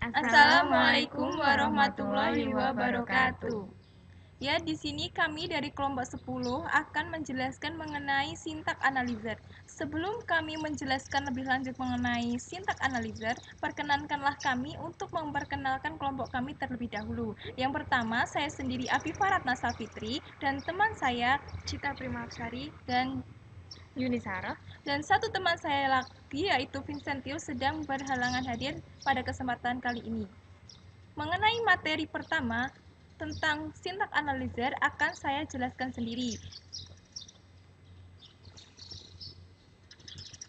Assalamualaikum warahmatullahi wabarakatuh. Ya, di sini kami dari kelompok 10 akan menjelaskan mengenai sintak analizer. Sebelum kami menjelaskan lebih lanjut mengenai sintak analizer, perkenankanlah kami untuk memperkenalkan kelompok kami terlebih dahulu. Yang pertama, saya sendiri Afifah Ratna Safitri dan teman saya Cita Primaksari dan Yunisara. Dan satu teman saya lagi yaitu Vincentio sedang berhalangan hadir pada kesempatan kali ini. Mengenai materi pertama tentang sintak analizer akan saya jelaskan sendiri.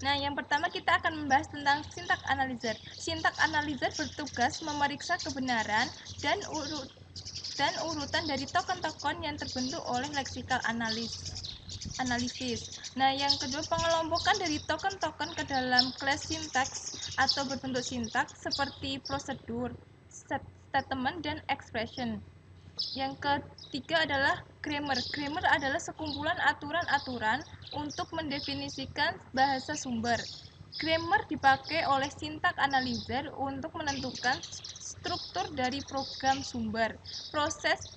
Nah, yang pertama kita akan membahas tentang sintak analizer. Sintak analizer bertugas memeriksa kebenaran dan urutan dari token-token yang terbentuk oleh leksikal analisis. Nah, yang kedua, pengelompokan dari token-token ke dalam kelas sintaks atau berbentuk sintaks seperti prosedur, statement, dan expression. Yang ketiga adalah grammar. Grammar adalah sekumpulan aturan-aturan untuk mendefinisikan bahasa sumber. Grammar dipakai oleh sintak analizer untuk menentukan struktur dari program sumber. Proses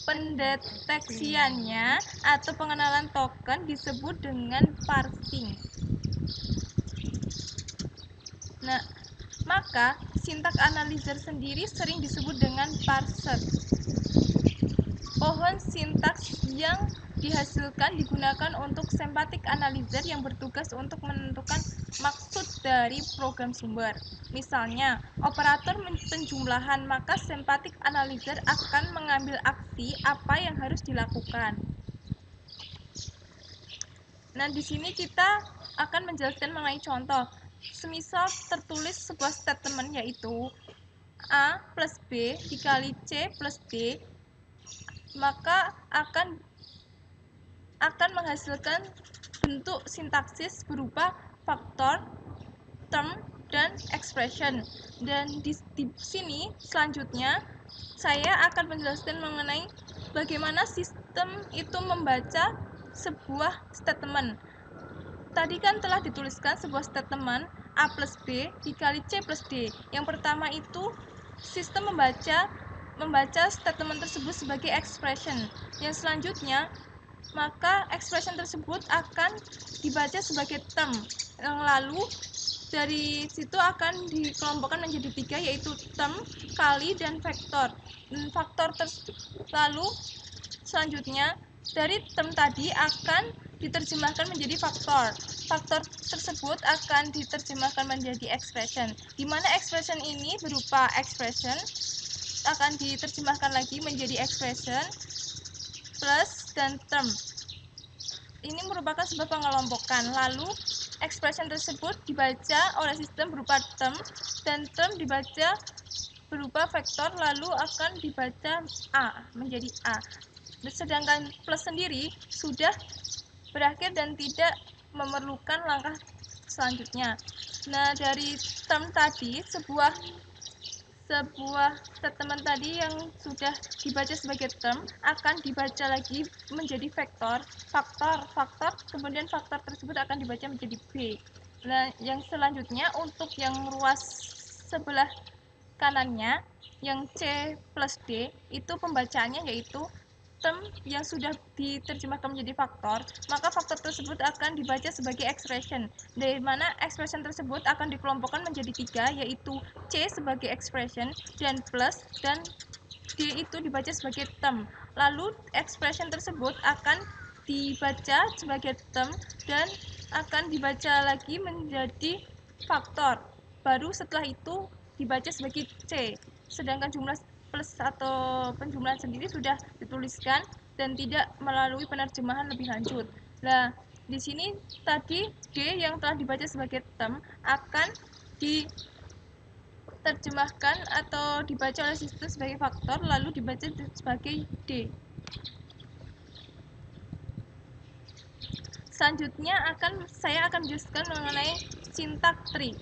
pendeteksiannya atau pengenalan token disebut dengan parsing. Nah, maka sintak analizer sendiri sering disebut dengan parser. Pohon sintaks yang dihasilkan digunakan untuk semantic analyzer yang bertugas untuk menentukan maksud dari program sumber. Misalnya, operator penjumlahan, maka semantic analyzer akan mengambil aksi apa yang harus dilakukan. Nah, di sini kita akan menjelaskan mengenai contoh. Semisal tertulis sebuah statement yaitu A plus B dikali C plus D, maka akan menghasilkan bentuk sintaksis berupa faktor, term, dan expression. Dan di sini selanjutnya saya akan menjelaskan mengenai bagaimana sistem itu membaca sebuah statement. Tadi kan telah dituliskan sebuah statement A plus B dikali C plus D. Yang pertama itu sistem membaca statement tersebut sebagai expression. Yang selanjutnya, maka expression tersebut akan dibaca sebagai term. Yang lalu dari situ akan dikelompokkan menjadi 3, yaitu term, kali, dan vektor. Lalu selanjutnya dari term tadi akan diterjemahkan menjadi faktor. Faktor tersebut akan diterjemahkan menjadi expression, di mana expression ini berupa expression akan diterjemahkan lagi menjadi expression plus dan term. Ini merupakan sebuah pengelompokan. Lalu expression tersebut dibaca oleh sistem berupa term dan term dibaca berupa vektor, lalu akan dibaca A menjadi A. Sedangkan plus sendiri sudah berakhir dan tidak memerlukan langkah selanjutnya. Nah, dari term tadi, sebuah statement tadi yang sudah dibaca sebagai term akan dibaca lagi menjadi faktor, kemudian faktor tersebut akan dibaca menjadi B. Nah, yang selanjutnya untuk yang ruas sebelah kanannya, yang C plus D, itu pembacaannya yaitu term yang sudah diterjemahkan menjadi faktor, maka faktor tersebut akan dibaca sebagai expression, dari mana expression tersebut akan dikelompokkan menjadi 3, yaitu C sebagai expression, dan plus, dan D itu dibaca sebagai term. Lalu expression tersebut akan dibaca sebagai term dan akan dibaca lagi menjadi faktor. Baru setelah itu dibaca sebagai C. Sedangkan jumlah plus atau penjumlahan sendiri sudah dituliskan dan tidak melalui penerjemahan lebih lanjut. Nah, di sini tadi D yang telah dibaca sebagai term akan diterjemahkan atau dibaca oleh sistem sebagai faktor, lalu dibaca sebagai D. Selanjutnya saya akan menjelaskan mengenai sintak tree.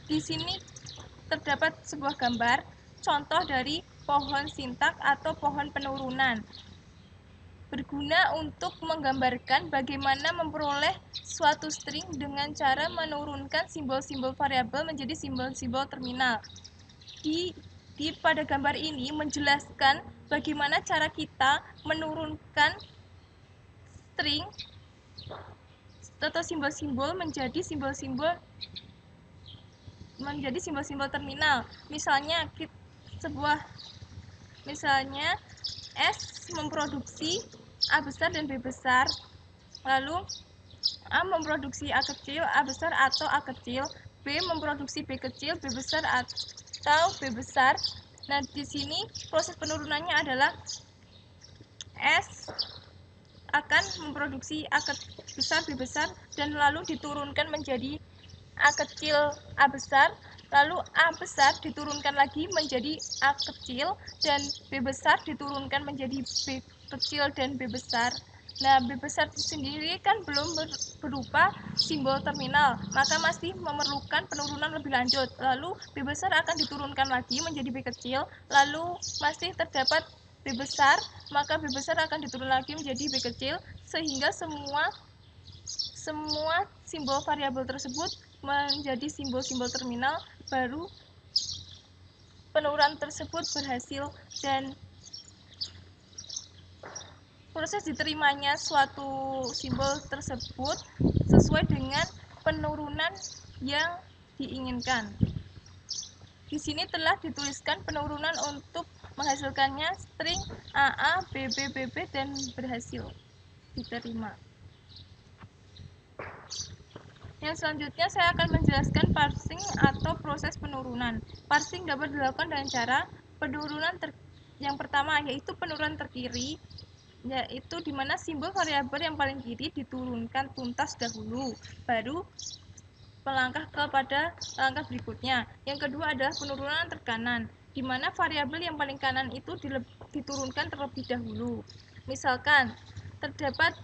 Di sini terdapat sebuah gambar contoh dari pohon sintak atau pohon penurunan. berguna untuk menggambarkan bagaimana memperoleh suatu string dengan cara menurunkan simbol-simbol variabel menjadi simbol-simbol terminal. Pada gambar ini menjelaskan bagaimana cara kita menurunkan string atau simbol-simbol menjadi simbol-simbol terminal. Misalnya S memproduksi A besar dan B besar, lalu A memproduksi A kecil, A besar atau A kecil, B memproduksi B kecil, B besar atau B besar. Nah, di sini proses penurunannya adalah S akan memproduksi A besar, B besar, dan lalu diturunkan menjadi A kecil, A besar, lalu A besar diturunkan lagi menjadi A kecil, dan B besar diturunkan menjadi B kecil dan B besar. Nah, B besar sendiri kan belum berupa simbol terminal, maka masih memerlukan penurunan lebih lanjut. Lalu B besar akan diturunkan lagi menjadi B kecil, lalu masih terdapat B besar, maka B besar akan diturun lagi menjadi B kecil, sehingga semua simbol variabel tersebut menjadi simbol-simbol terminal. Baru penurunan tersebut berhasil dan proses diterimanya suatu simbol tersebut sesuai dengan penurunan yang diinginkan. Di sini telah dituliskan penurunan untuk menghasilkannya string AA, BB, BB, dan berhasil diterima. Yang selanjutnya saya akan menjelaskan parsing atau proses penurunan. Parsing dapat dilakukan dengan cara penurunan yang pertama, yaitu penurunan terkiri, yaitu di mana simbol variabel yang paling kiri diturunkan tuntas dahulu, baru melangkah kepada langkah berikutnya. Yang kedua adalah penurunan terkanan, di mana variabel yang paling kanan itu diturunkan terlebih dahulu. Misalkan terdapat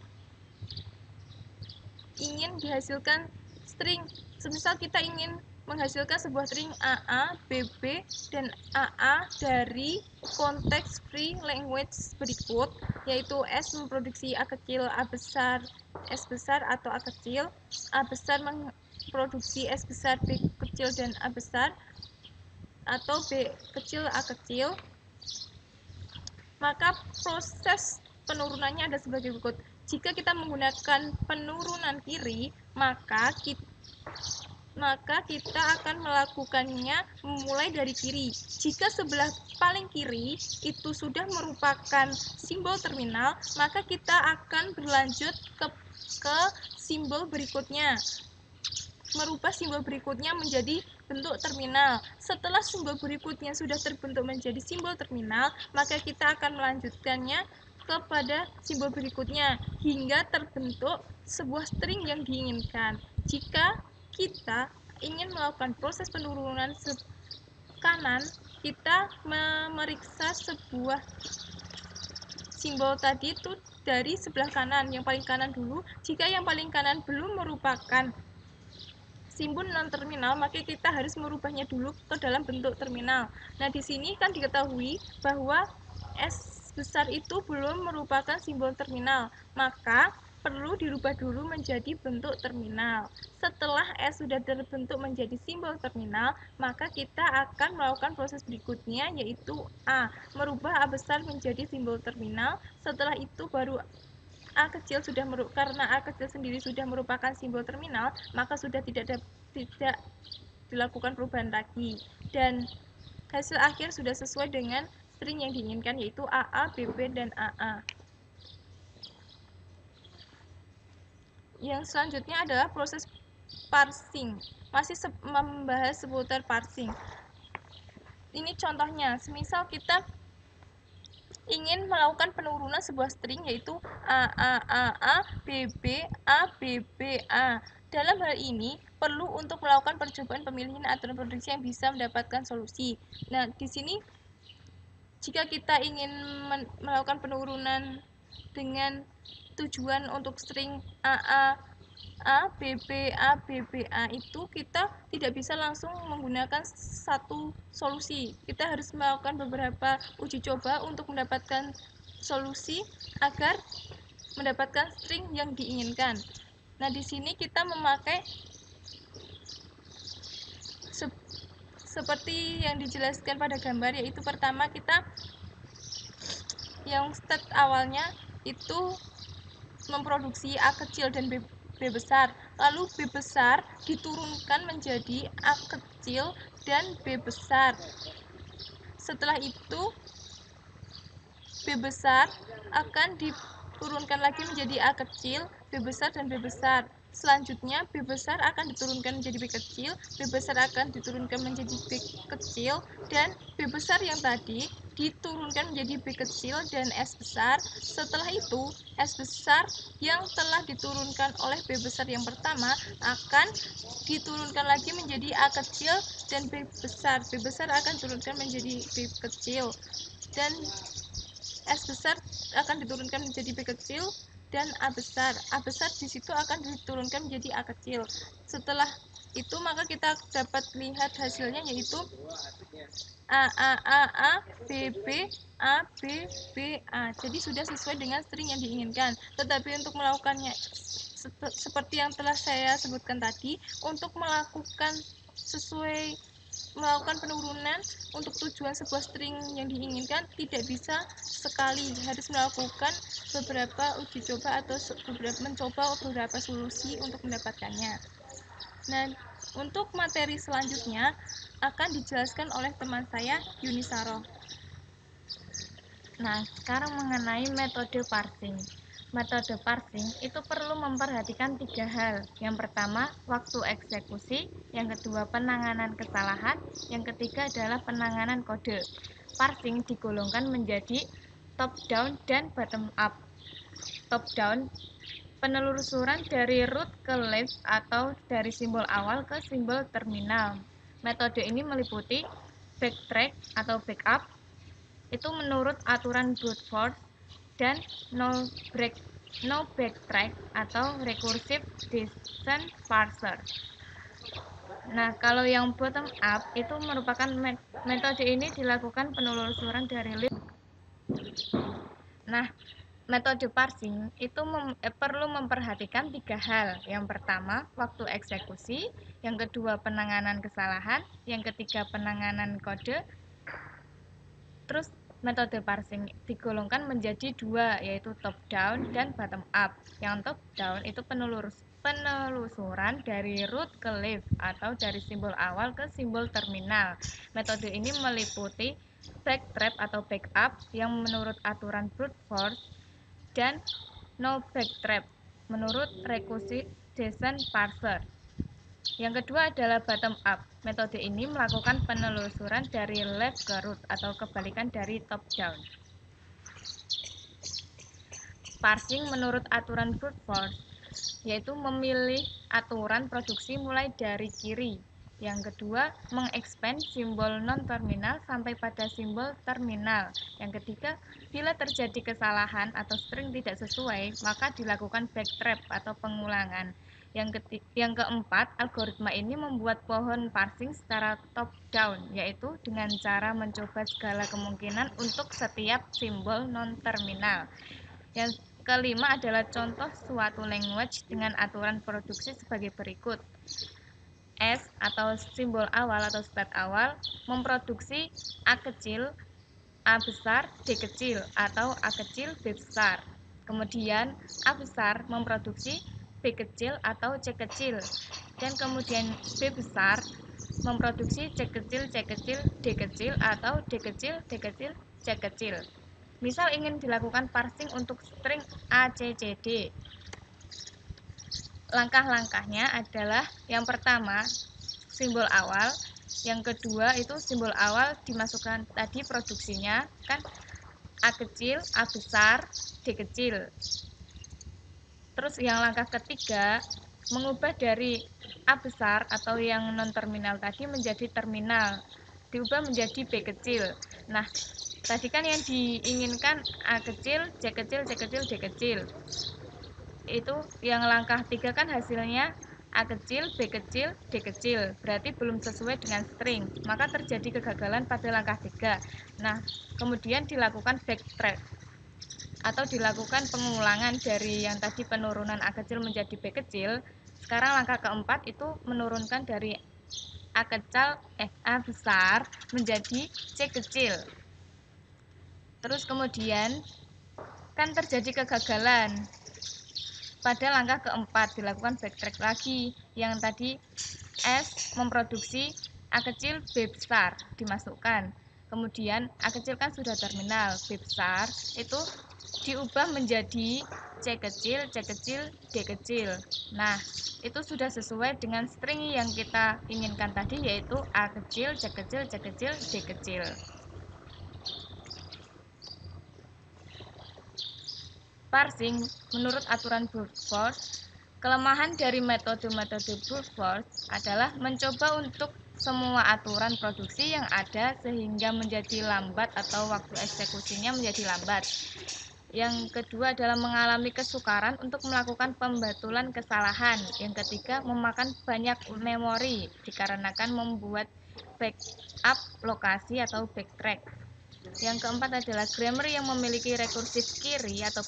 ingin dihasilkan string, semisal kita ingin menghasilkan sebuah string AA, BB, dan AA dari konteks free language berikut, yaitu S memproduksi A kecil, A besar, S besar atau A kecil, A besar memproduksi S besar, B kecil, dan A besar, atau B kecil, A kecil. Maka proses penurunannya ada sebagai berikut. Jika kita menggunakan penurunan kiri, maka kita akan melakukannya mulai dari kiri. Jika sebelah paling kiri itu sudah merupakan simbol terminal, maka kita akan berlanjut ke simbol berikutnya, merubah simbol berikutnya menjadi bentuk terminal. Setelah simbol berikutnya sudah terbentuk menjadi simbol terminal, maka kita akan melanjutkannya kepada simbol berikutnya hingga terbentuk sebuah string yang diinginkan. Jika kita ingin melakukan proses penurunan kanan, kita memeriksa sebuah simbol tadi itu dari sebelah kanan, yang paling kanan dulu. Jika yang paling kanan belum merupakan simbol non-terminal, maka kita harus merubahnya dulu ke dalam bentuk terminal. Nah, di sini kan diketahui bahwa S besar itu belum merupakan simbol terminal, maka perlu dirubah dulu menjadi bentuk terminal. Setelah S sudah terbentuk menjadi simbol terminal, maka kita akan melakukan proses berikutnya, yaitu A, merubah A besar menjadi simbol terminal. Setelah itu baru A kecil karena A kecil sendiri sudah merupakan simbol terminal, maka sudah tidak dilakukan perubahan lagi, dan hasil akhir sudah sesuai dengan string yang diinginkan, yaitu AA, BB, dan AA. Yang selanjutnya adalah proses parsing. Masih membahas seputar parsing. Ini contohnya, semisal kita ingin melakukan penurunan sebuah string, yaitu AA, BB, A, BB, A. Dalam hal ini, perlu untuk melakukan percobaan pemilihan aturan produksi yang bisa mendapatkan solusi. Nah, di sini jika kita ingin melakukan penurunan dengan tujuan untuk string AA, A, BB, A, BB, A itu kita tidak bisa langsung menggunakan satu solusi. Kita harus melakukan beberapa uji coba untuk mendapatkan solusi agar mendapatkan string yang diinginkan. Nah, di sini kita memakai seperti yang dijelaskan pada gambar, yaitu pertama kita yang step awalnya itu memproduksi A kecil dan B besar, lalu B besar diturunkan menjadi A kecil dan B besar. Setelah itu B besar akan diturunkan lagi menjadi A kecil, B besar dan B besar. Selanjutnya B besar akan diturunkan menjadi B kecil, B besar akan diturunkan menjadi B kecil, dan B besar yang tadi diturunkan menjadi B kecil dan S besar. Setelah itu S besar yang telah diturunkan oleh B besar yang pertama akan diturunkan lagi menjadi A kecil dan B besar. B besar akan diturunkan menjadi B kecil dan S besar akan diturunkan menjadi B kecil dan A besar. A besar di situ akan diturunkan menjadi A kecil. Setelah itu maka kita dapat lihat hasilnya, yaitu A, B, B, A, B, B, A. Jadi sudah sesuai dengan string yang diinginkan. Tetapi untuk melakukannya seperti yang telah saya sebutkan tadi, untuk melakukan penurunan untuk tujuan sebuah string yang diinginkan tidak bisa sekali, harus melakukan beberapa uji coba atau mencoba beberapa solusi untuk mendapatkannya. Nah, untuk materi selanjutnya akan dijelaskan oleh teman saya, Yunisaro. Nah, sekarang mengenai metode parsing. Metode parsing itu perlu memperhatikan 3 hal. Yang pertama, waktu eksekusi. Yang kedua, penanganan kesalahan. Yang ketiga adalah penanganan kode. Parsing digolongkan menjadi top down dan bottom up. Top down, penelusuran dari root ke leaf atau dari simbol awal ke simbol terminal. Metode ini meliputi backtrack atau backup, itu menurut aturan brute force, dan no backtrack atau recursive descent parser. Nah, kalau yang bottom up itu merupakan metode ini dilakukan penelusuran dari leaf. Nah, metode parsing itu perlu memperhatikan 3 hal. Yang pertama, waktu eksekusi. Yang kedua, penanganan kesalahan. Yang ketiga, penanganan kode. Terus metode parsing digolongkan menjadi 2, yaitu top down dan bottom up. Yang top down itu penelusuran dari root ke leaf atau dari simbol awal ke simbol terminal. Metode ini meliputi backtrap atau backup yang menurut aturan brute force dan no backtrap menurut recursive descent parser. Yang kedua adalah bottom up. Metode ini melakukan penelusuran dari left ke root atau kebalikan dari top down. Parsing menurut aturan brute force, yaitu memilih aturan produksi mulai dari kiri. Yang kedua, mengexpand simbol non-terminal sampai pada simbol terminal. Yang ketiga, bila terjadi kesalahan atau string tidak sesuai, maka dilakukan backtrap atau pengulangan. Yang keempat, algoritma ini membuat pohon parsing secara top-down, yaitu dengan cara mencoba segala kemungkinan untuk setiap simbol non-terminal. Yang kelima adalah contoh suatu language dengan aturan produksi sebagai berikut. S atau simbol awal atau state awal memproduksi A kecil, A besar, D kecil, atau A kecil, B besar. Kemudian A besar memproduksi B kecil atau C kecil, dan kemudian B besar memproduksi C kecil, C kecil, D kecil, atau D kecil, D kecil, C kecil. Misal ingin dilakukan parsing untuk string A, C, C, D. Langkah-langkahnya adalah yang pertama simbol awal, yang kedua itu simbol awal dimasukkan tadi produksinya kan A kecil, A besar, D kecil. Terus yang langkah ketiga, mengubah dari A besar atau yang non-terminal tadi menjadi terminal, diubah menjadi B kecil. Nah, tadi kan yang diinginkan A kecil, C kecil, C kecil, D kecil. Itu yang langkah 3 kan hasilnya A kecil, B kecil, D kecil. Berarti belum sesuai dengan string, maka terjadi kegagalan pada langkah 3. Nah, kemudian dilakukan backtrack. atau dilakukan pengulangan dari yang tadi penurunan A kecil menjadi B kecil, sekarang langkah keempat itu menurunkan dari A besar menjadi C kecil. Terus kemudian kan terjadi kegagalan. Pada langkah keempat dilakukan backtrack lagi. Yang tadi S memproduksi A kecil B besar dimasukkan. Kemudian A kecil kan sudah terminal, B besar itu diubah menjadi C kecil, D kecil. Nah, itu sudah sesuai dengan string yang kita inginkan tadi, yaitu A kecil, C kecil, D kecil. Parsing menurut aturan brute force, kelemahan dari metode-metode brute force adalah mencoba untuk semua aturan produksi yang ada sehingga menjadi lambat atau waktu eksekusinya menjadi lambat. Yang kedua adalah mengalami kesukaran untuk melakukan pembatulan kesalahan. Yang ketiga, memakan banyak memori dikarenakan membuat backup lokasi atau backtrack. Yang keempat adalah grammar yang memiliki rekursif kiri atau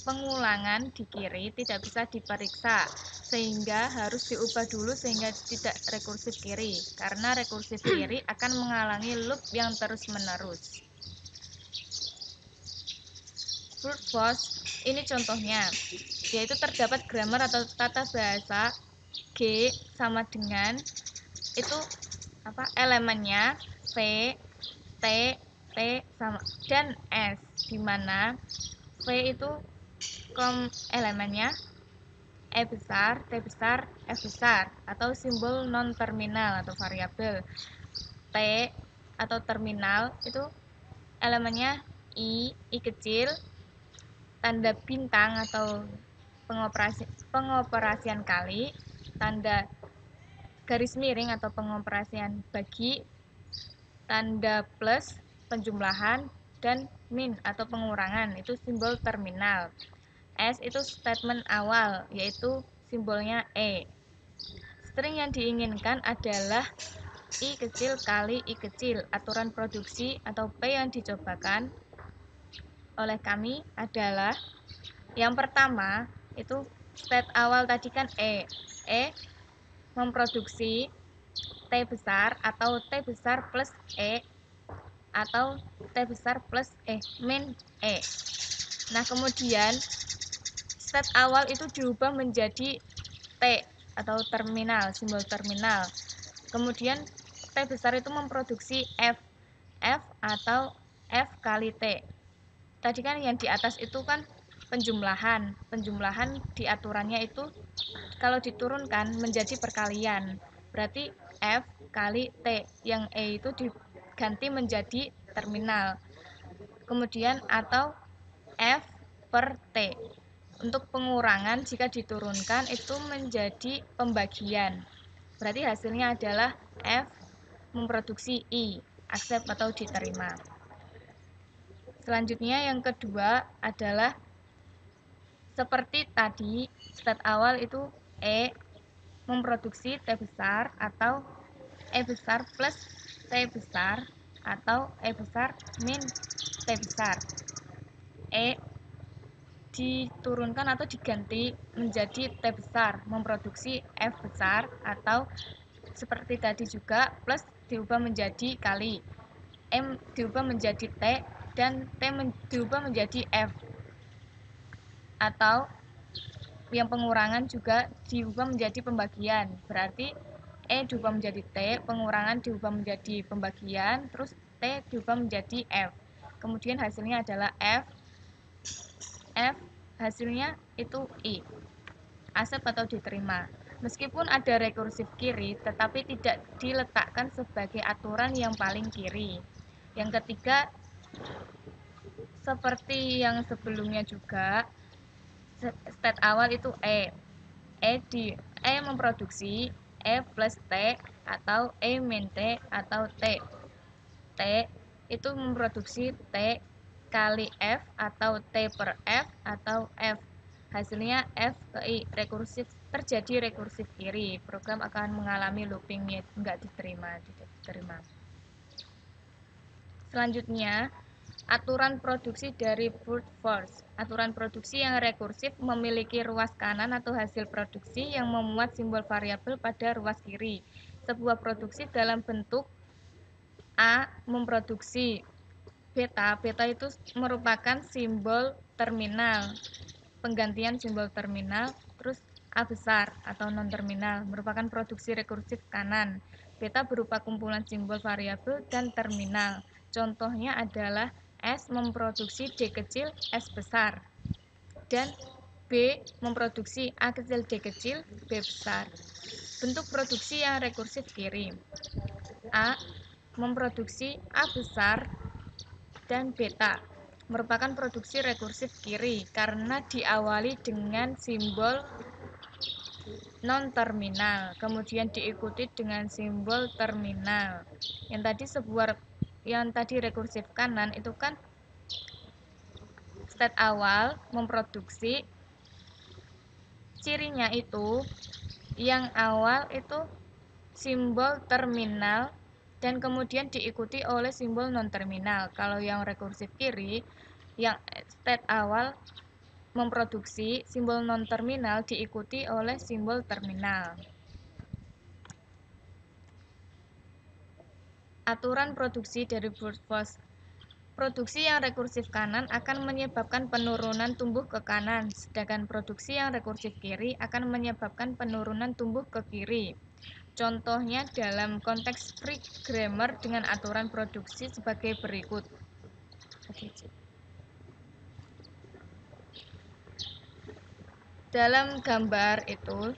pengulangan di kiri tidak bisa diperiksa, sehingga harus diubah dulu sehingga tidak rekursif kiri, karena rekursif kiri akan menghalangi loop yang terus-menerus. Brute force ini contohnya, yaitu terdapat grammar atau tata bahasa G sama dengan itu elemennya V, T, T sama dan S, di mana V itu elemennya E besar, T besar, F besar atau simbol non terminal atau variabel. T atau terminal itu elemennya I kecil, tanda bintang atau pengoperasian kali, tanda garis miring atau pengoperasian bagi, tanda plus penjumlahan, dan min atau pengurangan itu simbol terminal. S itu statement awal, yaitu simbolnya E. String yang diinginkan adalah I kecil kali I kecil. Aturan produksi atau P yang dicobakan oleh kami adalah yang pertama itu state awal tadi kan E. E memproduksi T besar atau T besar plus E atau T besar plus min E. Nah, kemudian state awal itu diubah menjadi T atau terminal, simbol terminal. Kemudian T besar itu memproduksi F atau F kali T. Tadi kan yang di atas itu kan penjumlahan di aturannya itu kalau diturunkan menjadi perkalian. Berarti F kali T, yang E itu diganti menjadi terminal. Kemudian atau F per T. Untuk pengurangan jika diturunkan itu menjadi pembagian. Berarti hasilnya adalah F memproduksi I, accept atau diterima. Selanjutnya yang kedua adalah seperti tadi, state awal itu E memproduksi T besar atau E besar plus T besar atau E besar min T besar. E diturunkan atau diganti menjadi T besar memproduksi F besar atau seperti tadi juga plus diubah menjadi kali M diubah menjadi T dan T diubah menjadi F atau yang pengurangan juga diubah menjadi pembagian, berarti E diubah menjadi T, pengurangan diubah menjadi pembagian, terus T diubah menjadi F. Kemudian hasilnya adalah F hasilnya itu I, accept atau diterima. Meskipun ada rekursif kiri, tetapi tidak diletakkan sebagai aturan yang paling kiri. Yang ketiga, seperti yang sebelumnya juga, state awal itu E memproduksi E plus T atau E min T atau T itu memproduksi T kali F atau T per F atau F, hasilnya F ke I, terjadi rekursif kiri, program akan mengalami loopingnya tidak diterima. Selanjutnya Aturan produksi dari brute force. Aturan produksi yang rekursif memiliki ruas kanan atau hasil produksi yang memuat simbol variabel pada ruas kiri. Sebuah produksi dalam bentuk A memproduksi beta. Beta itu merupakan simbol terminal. Penggantian simbol terminal, terus A besar atau non-terminal merupakan produksi rekursif kanan. Beta berupa kumpulan simbol variabel dan terminal. Contohnya adalah S memproduksi D kecil S besar dan B memproduksi A kecil D kecil B besar. Bentuk produksi yang rekursif kiri. A memproduksi A besar dan beta merupakan produksi rekursif kiri karena diawali dengan simbol non-terminal, kemudian diikuti dengan simbol terminal. Yang tadi rekursif kanan itu kan state awal memproduksi, cirinya itu yang awal itu simbol terminal dan kemudian diikuti oleh simbol non-terminal. Kalau yang rekursif kiri, yang state awal memproduksi simbol non-terminal diikuti oleh simbol terminal. Aturan produksi dari brute force. Produksi yang rekursif kanan akan menyebabkan penurunan tumbuh ke kanan, sedangkan produksi yang rekursif kiri akan menyebabkan penurunan tumbuh ke kiri. Contohnya dalam konteks free grammar dengan aturan produksi sebagai berikut. Dalam gambar itu,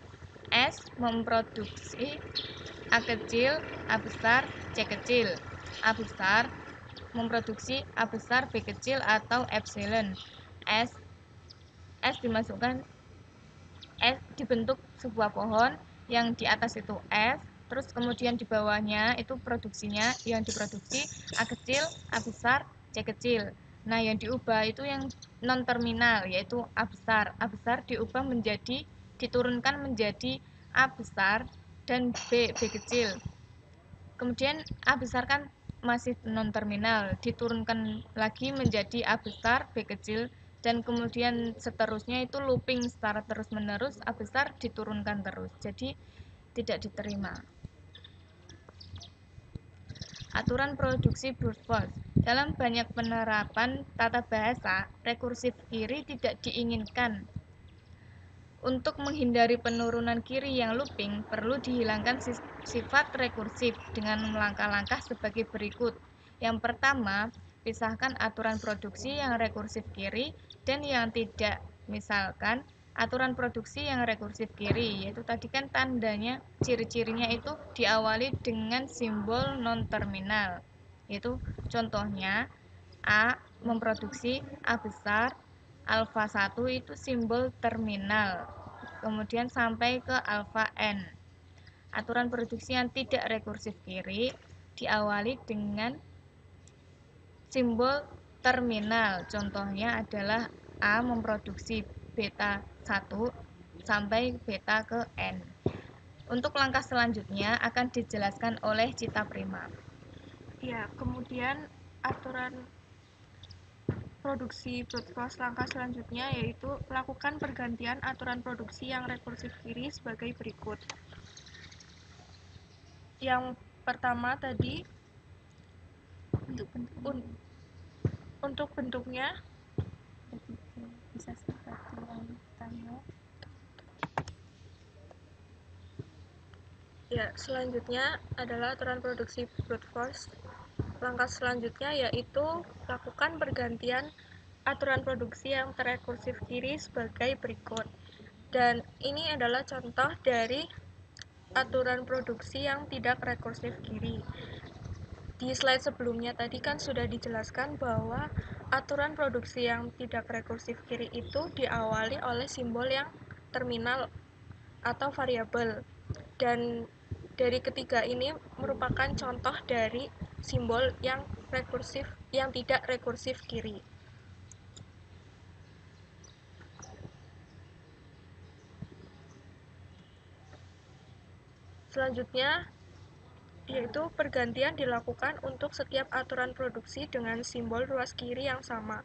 S memproduksi A kecil, A besar, C kecil. A besar memproduksi A besar, B kecil atau epsilon. S dimasukkan, S dibentuk sebuah pohon yang di atas itu S, terus kemudian di bawahnya itu produksinya yang diproduksi A kecil, A besar, C kecil. Nah, yang diubah itu yang non terminal yaitu A besar. A besar diubah menjadi diturunkan menjadi A besar dan B kecil. Kemudian A besar kan masih non terminal, diturunkan lagi menjadi A besar, B kecil dan kemudian seterusnya itu looping secara terus-menerus, A besar diturunkan terus. Jadi tidak diterima. Aturan produksi brute force. Dalam banyak penerapan tata bahasa, rekursif kiri tidak diinginkan. Untuk menghindari penurunan kiri yang looping, perlu dihilangkan sifat rekursif dengan langkah-langkah sebagai berikut. Yang pertama, pisahkan aturan produksi yang rekursif kiri dan yang tidak. Misalkan, aturan produksi yang rekursif kiri, yaitu tadi kan tandanya, ciri-cirinya itu diawali dengan simbol non-terminal. Yaitu contohnya, A memproduksi A besar, alfa 1 itu simbol terminal, kemudian sampai ke alfa n. Aturan produksi yang tidak rekursif kiri diawali dengan simbol terminal, contohnya adalah A memproduksi beta 1 sampai beta ke n. Untuk langkah selanjutnya akan dijelaskan oleh Cita Prima. Ya, kemudian aturan produksi brute force langkah selanjutnya yaitu lakukan pergantian aturan produksi yang rekursif kiri sebagai berikut. Yang pertama tadi untuk bentuknya bisa seperti yang pertama. Ya, selanjutnya adalah aturan produksi brute force. Langkah selanjutnya yaitu lakukan pergantian aturan produksi yang terrekursif kiri sebagai berikut. Dan ini adalah contoh dari aturan produksi yang tidak rekursif kiri. Di slide sebelumnya tadi kan sudah dijelaskan bahwa aturan produksi yang tidak rekursif kiri itu diawali oleh simbol yang terminal atau variabel. Dan dari ketiga ini merupakan contoh dari simbol yang rekursif yang tidak rekursif kiri. Selanjutnya yaitu pergantian dilakukan untuk setiap aturan produksi dengan simbol ruas kiri yang sama.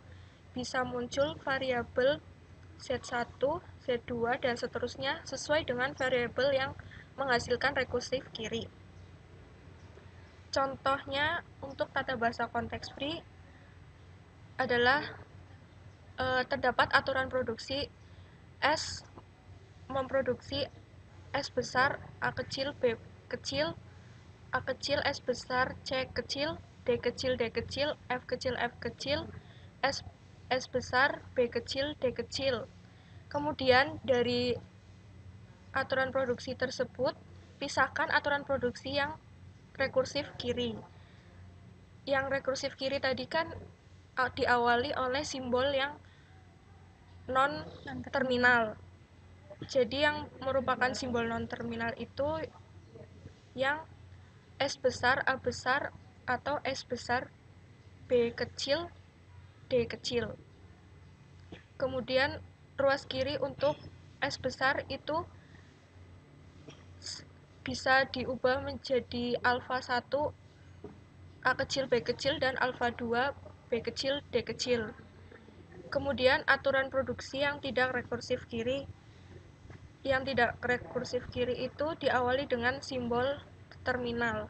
Bisa muncul variabel Z1, Z2, dan seterusnya sesuai dengan variabel yang menghasilkan rekursif kiri. Contohnya untuk tata bahasa konteks free adalah terdapat aturan produksi S memproduksi S besar, A kecil, B kecil, A kecil, S besar, C kecil, D kecil, D kecil, F kecil, F kecil, S besar, B kecil, D kecil. Kemudian dari aturan produksi tersebut, pisahkan aturan produksi yang rekursif kiri. Yang rekursif kiri tadi kan diawali oleh simbol yang non-terminal. Jadi yang merupakan simbol non-terminal itu yang S besar, A besar, atau S besar, B kecil, D kecil. Kemudian ruas kiri untuk S besar itu bisa diubah menjadi alfa 1, A kecil, B kecil, dan alfa 2, B kecil, D kecil. Kemudian aturan produksi yang tidak rekursif kiri. Yang tidak rekursif kiri itu diawali dengan simbol terminal,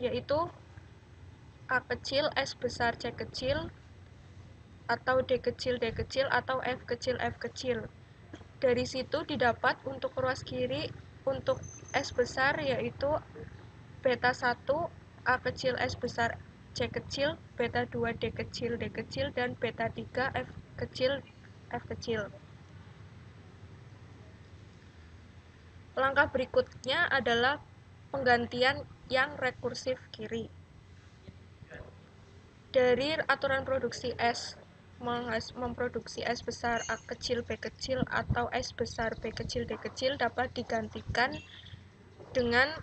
yaitu A kecil, S besar, C kecil, atau D kecil, D kecil, atau F kecil, F kecil. Dari situ didapat untuk ruas kiri untuk S besar yaitu beta 1, A kecil, S besar, C kecil, beta 2, D kecil, D kecil, dan beta 3, F kecil, F kecil. Langkah berikutnya adalah penggantian yang rekursif kiri. Dari aturan produksi S memproduksi S besar, A kecil, B kecil, atau S besar, B kecil, D kecil dapat digantikan dengan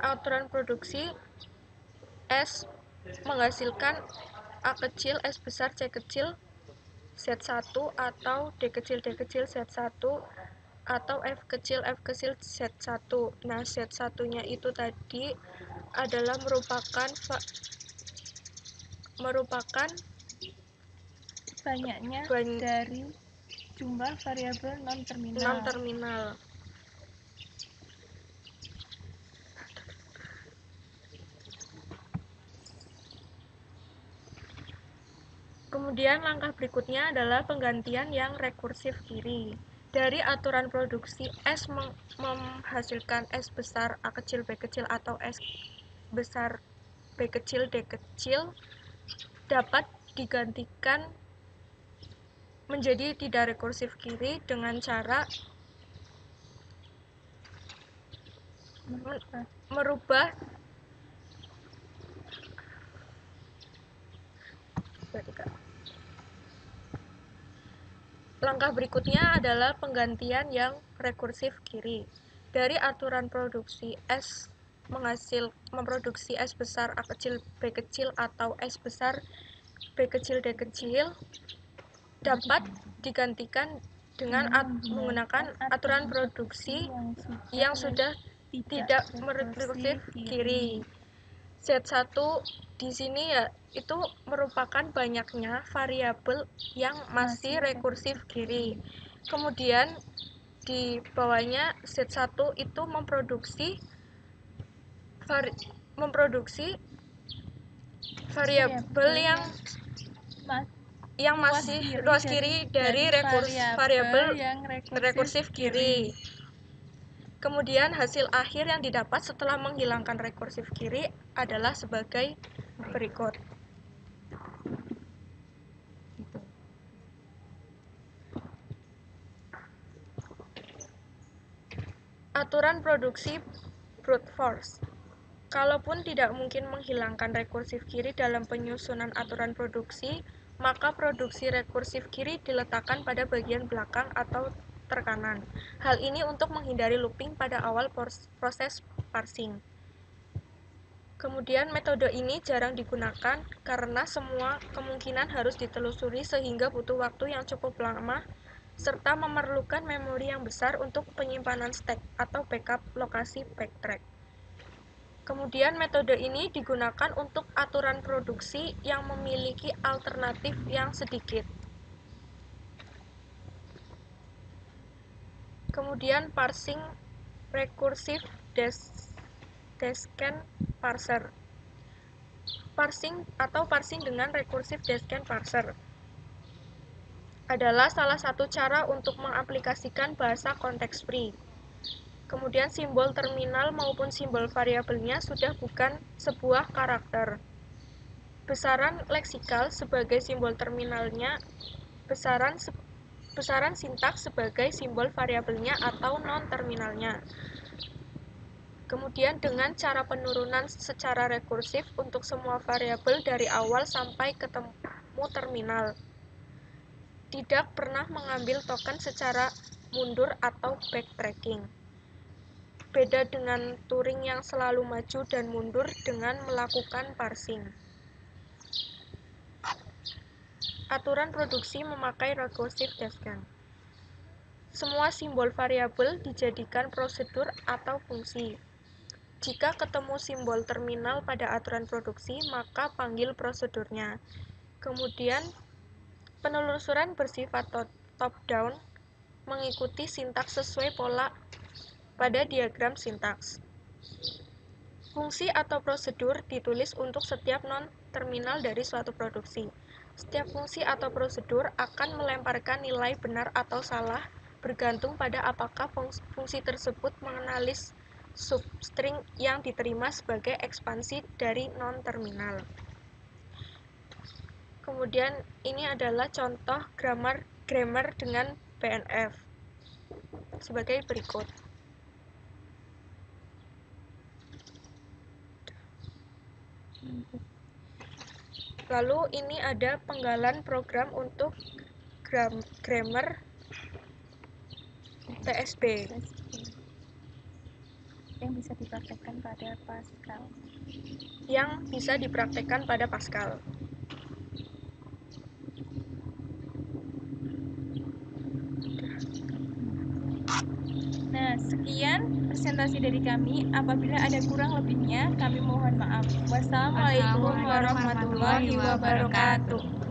aturan produksi S menghasilkan A kecil, S besar, C kecil, Z1, atau D kecil, D kecil, Z1, atau F kecil, Z1. Nah, Z1-nya itu tadi adalah merupakan banyaknya dari jumlah variabel non-terminal. Kemudian langkah berikutnya adalah penggantian yang rekursif kiri. Dari aturan produksi S menghasilkan S besar, A kecil, B kecil, atau S besar, B kecil, D kecil dapat digantikan menjadi tidak rekursif kiri dengan cara merubah Langkah berikutnya adalah penggantian yang rekursif kiri. Dari aturan produksi S memproduksi S besar, A kecil, B kecil, atau S besar, B kecil, D kecil dapat digantikan dengan menggunakan aturan produksi yang sudah tidak rekursif kiri. Z1 di sini ya itu merupakan banyaknya variabel yang masih rekursif kiri. Kemudian di bawahnya Z1 itu memproduksi variabel yang masih ruas kiri dari variabel rekursif kiri. Kemudian hasil akhir yang didapat setelah menghilangkan rekursif kiri adalah sebagai berikut. Aturan produksi brute force. Kalaupun tidak mungkin menghilangkan rekursif kiri dalam penyusunan aturan produksi, maka produksi rekursif kiri diletakkan pada bagian belakang atau terkanan. Hal ini untuk menghindari looping pada awal proses parsing. Kemudian metode ini jarang digunakan karena semua kemungkinan harus ditelusuri sehingga butuh waktu yang cukup lama serta memerlukan memori yang besar untuk penyimpanan stek atau backup lokasi backtrack. Kemudian metode ini digunakan untuk aturan produksi yang memiliki alternatif yang sedikit. Kemudian parsing recursive Descent parser. Parsing dengan recursive Descent parser adalah salah satu cara untuk mengaplikasikan bahasa konteks free. Kemudian simbol terminal maupun simbol variabelnya sudah bukan sebuah karakter. Besaran leksikal sebagai simbol terminalnya, besaran sintaks sebagai simbol variabelnya atau non-terminalnya. Kemudian dengan cara penurunan secara rekursif untuk semua variabel dari awal sampai ketemu terminal. Tidak pernah mengambil token secara mundur atau backtracking. Beda dengan Turing yang selalu maju dan mundur dengan melakukan parsing. Aturan produksi memakai recursive Descent. Semua simbol variabel dijadikan prosedur atau fungsi. Jika ketemu simbol terminal pada aturan produksi, maka panggil prosedurnya. Kemudian, penelusuran bersifat top-down mengikuti sintaks sesuai pola pada diagram sintaks. Fungsi atau prosedur ditulis untuk setiap non-terminal dari suatu produksi. Setiap fungsi atau prosedur akan melemparkan nilai benar atau salah bergantung pada apakah fungsi tersebut mengenali substring yang diterima sebagai ekspansi dari non-terminal. Kemudian ini adalah contoh grammar dengan BNF sebagai berikut. Lalu ini ada penggalan program untuk grammar TSB yang bisa dipraktekkan pada Pascal. Nah, sekian presentasi dari kami. Apabila ada kurang lebihnya, kami mohon maaf. Wassalamualaikum warahmatullahi wabarakatuh.